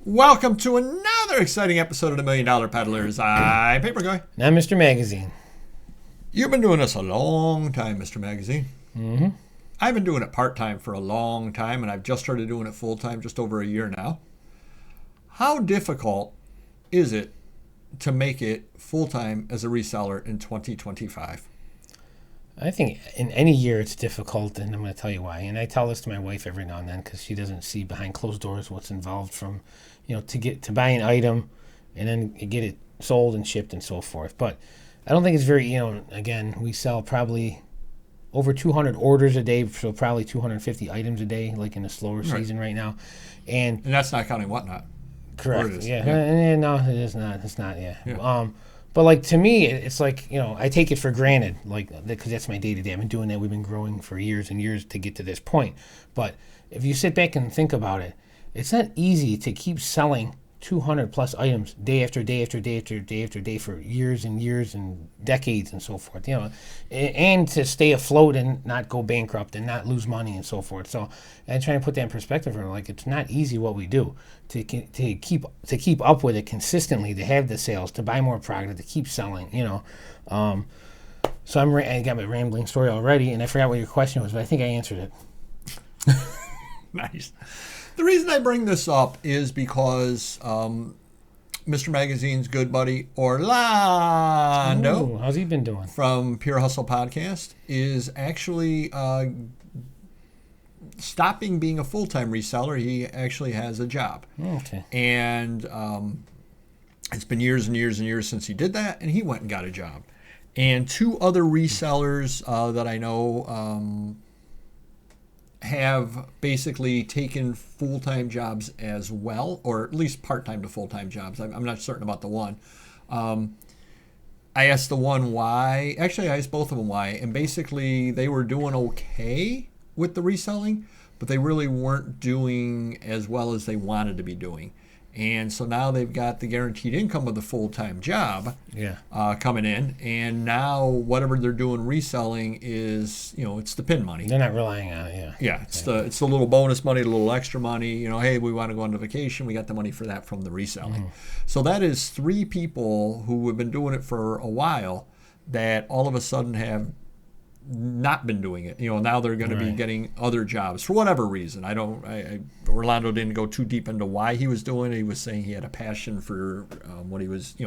Welcome to another exciting episode of the $1 Million Peddlers. I'm Papergoy. And I'm Mr. Magazine. You've been doing this a long time, Mr. Magazine. Mm-hmm. I've been doing it part-time for a long time, and I've just started doing it full-time just over a year now. How difficult is it to make it full-time as a reseller in 2025? I think in any year it's difficult, and I'm going to tell you why. And I tell this to my wife every now and then because she doesn't see behind closed doors what's involved from, to buy an item and then get it sold and shipped and so forth. But I don't think it's very, again, we sell probably over 200 orders a day, so probably 250 items a day, like in a slower season right now. And that's not counting whatnot. Correct. Yeah. No, it is not. It's not. Yeah. But like to me, it's like, I take it for granted, like because that's my day to day. I've been doing that. We've been growing for years and years to get to this point. But if you sit back and think about it, it's not easy to keep selling 200 plus items day after day after day after day after day for years and years and decades and so forth, and to stay afloat and not go bankrupt and not lose money and so forth. So I try to put that in perspective for like it's not easy what we do to keep up with it consistently, to have the sales, to buy more product, to keep selling, So I got my rambling story already, and I forgot what your question was, but I think I answered it. Nice. The reason I bring this up is because Mr. Magazine's good buddy Orlando, Ooh, how's he been doing? From Pure Hustle Podcast, is actually stopping being a full-time reseller. He actually has a job. Okay. And it's been years and years and years since he did that, and he went and got a job. And two other resellers that I know have basically taken full-time jobs as well, or at least part-time to full-time jobs. I'm not certain about the one. I asked the one why. Actually, I asked both of them why. And basically, they were doing okay with the reselling, but they really weren't doing as well as they wanted to be doing. And so now they've got the guaranteed income of the full-time job coming in. And now whatever they're doing reselling is, it's the pin money. They're not relying on it, Yeah, it's the little bonus money, the little extra money. Hey, we want to go on vacation. We got the money for that from the reselling. Mm-hmm. So that is three people who have been doing it for a while that all of a sudden have not been doing it. Now they're going to be getting other jobs for whatever reason. Orlando didn't go too deep into why he was doing it. He was saying he had a passion for what he was,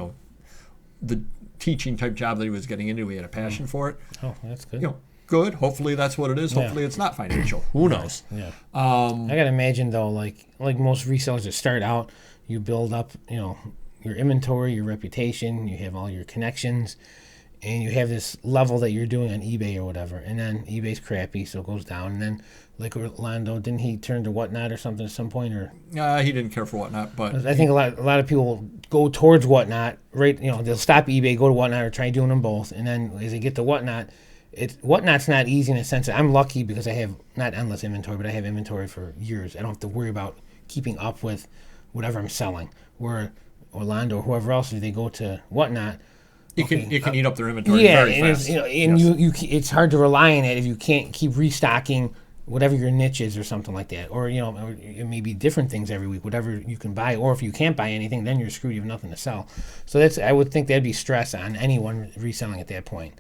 the teaching type job that he was getting into. He had a passion for it. Oh, that's good. Good. Hopefully that's what it is. Hopefully it's not financial. Who knows? Yeah. I gotta imagine though, like most resellers that start out, you build up, your inventory, your reputation, you have all your connections. And you have this level that you're doing on eBay or whatever, and then eBay's crappy, so it goes down. And then, like Orlando, didn't he turn to Whatnot or something at some point? Or he didn't care for Whatnot, but I think a lot of people go towards Whatnot, right? They'll stop eBay, go to Whatnot, or try doing them both. And then as they get to Whatnot, Whatnot's not easy in a sense that I'm lucky because I have not endless inventory, but I have inventory for years. I don't have to worry about keeping up with whatever I'm selling. Where Orlando or whoever else, if they go to Whatnot. It can eat up their inventory very fast. It's hard to rely on it if you can't keep restocking whatever your niche is or something like that. Or, or it may be different things every week, whatever you can buy. Or if you can't buy anything, then you're screwed. You have nothing to sell. So I would think that'd be stress on anyone reselling at that point.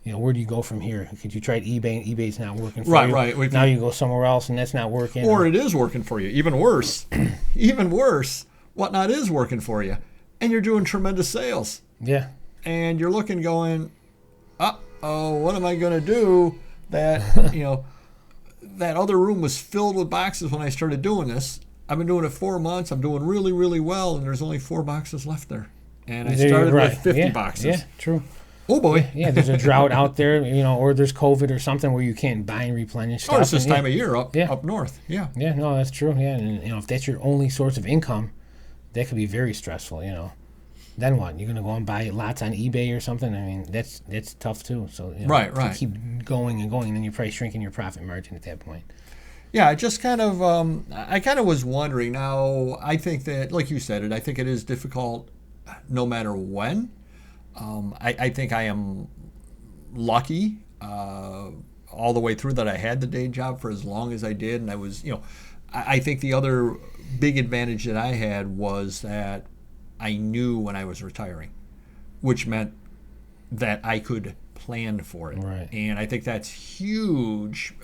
Where do you go from here? Could you try eBay and eBay's not working for you? Right. Now you go somewhere else and that's not working. Or it is working for you. Even worse, Whatnot is working for you. And you're doing tremendous sales. Yeah. And you're looking going, what am I going to do? That, that other room was filled with boxes when I started doing this. I've been doing it 4 months. I'm doing really, really well. And there's only 4 boxes left there. And I started with 50 boxes. Yeah, true. Oh, boy. Yeah, there's a drought out there, or there's COVID or something where you can't buy and replenish stuff. Oh, it's this time of year up north. Yeah. Yeah, no, that's true. Yeah, and, if that's your only source of income, that could be very stressful, Then what? You're going to go and buy lots on eBay or something? I mean, that's tough too. So right. To keep going and going, and then you're probably shrinking your profit margin at that point. Yeah, I just kind of was wondering. Now, I think that, like you said, I think it is difficult no matter when. I think I am lucky all the way through that I had the day job for as long as I did, and I was, I think the other big advantage that I had was that I knew when I was retiring, which meant that I could plan for it. Right. And I think that's huge.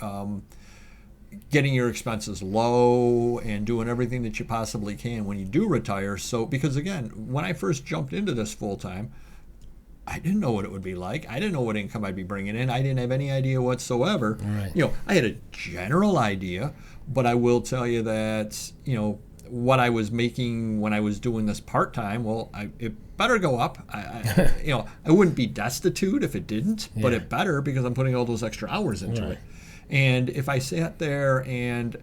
Getting your expenses low and doing everything that you possibly can when you do retire. So, because again, when I first jumped into this full time, I didn't know what it would be like. I didn't know what income I'd be bringing in. I didn't have any idea whatsoever. Right. You know, I had a general idea, but I will tell you that, you know, what I was making when I was doing this part time, well, it better go up. You know, I wouldn't be destitute if it didn't, but it better, because I'm putting all those extra hours into it. And if I sat there and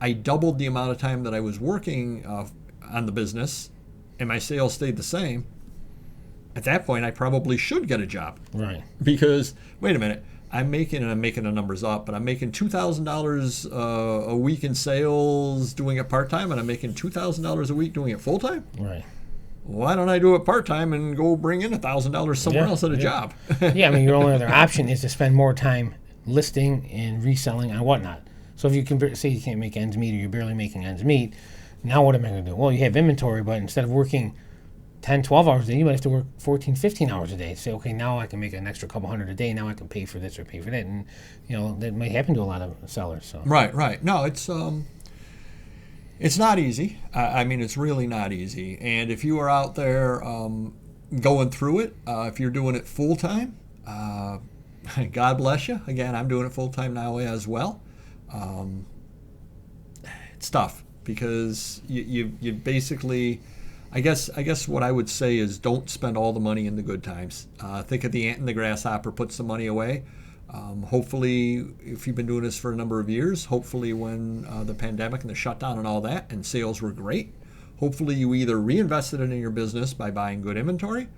I doubled the amount of time that I was working on the business, and my sales stayed the same, at that point I probably should get a job. Right. Because wait a minute, I'm making the numbers up, but I'm making $2,000 a week in sales doing it part time, and I'm making $2,000 a week doing it full time. Right. Why don't I do it part time and go bring in $1,000 somewhere else at a job? Yeah, I mean, your only other option is to spend more time listing and reselling and whatnot. So if you can say you can't make ends meet, or you're barely making ends meet, now what am I going to do? Well, you have inventory, but instead of working 10, 12 hours a day, you might have to work 14, 15 hours a day. Say, okay, now I can make an extra couple hundred a day. Now I can pay for this or pay for that. And, you know, that might happen to a lot of sellers. So. Right. No, it's not easy. I mean, it's really not easy. And if you are out there going through it, if you're doing it full time, God bless you. Again, I'm doing it full time now as well. It's tough, because you basically, I guess what I would say is, don't spend all the money in the good times. Think of the ant and the grasshopper. Put some money away. Hopefully, if you've been doing this for a number of years, hopefully when the pandemic and the shutdown and all that, and sales were great, hopefully you either reinvested it in your business by buying good inventory,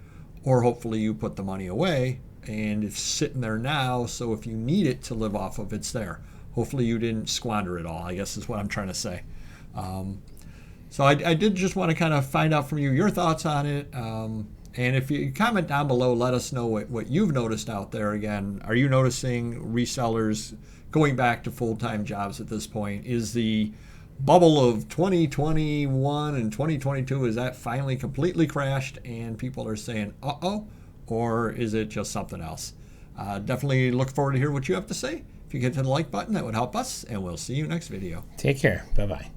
or hopefully you put the money away and it's sitting there now, so if you need it to live off of, it's there. Hopefully you didn't squander it all, I guess is what I'm trying to say. So I did just want to kind of find out from you your thoughts on it. And if you comment down below, let us know what you've noticed out there. Again, are you noticing resellers going back to full-time jobs at this point? Is the bubble of 2021 and 2022, is that finally completely crashed and people are saying, uh-oh? Or is it just something else? Definitely look forward to hear what you have to say. If you get to the like button, that would help us, and we'll see you next video. Take care. Bye-bye.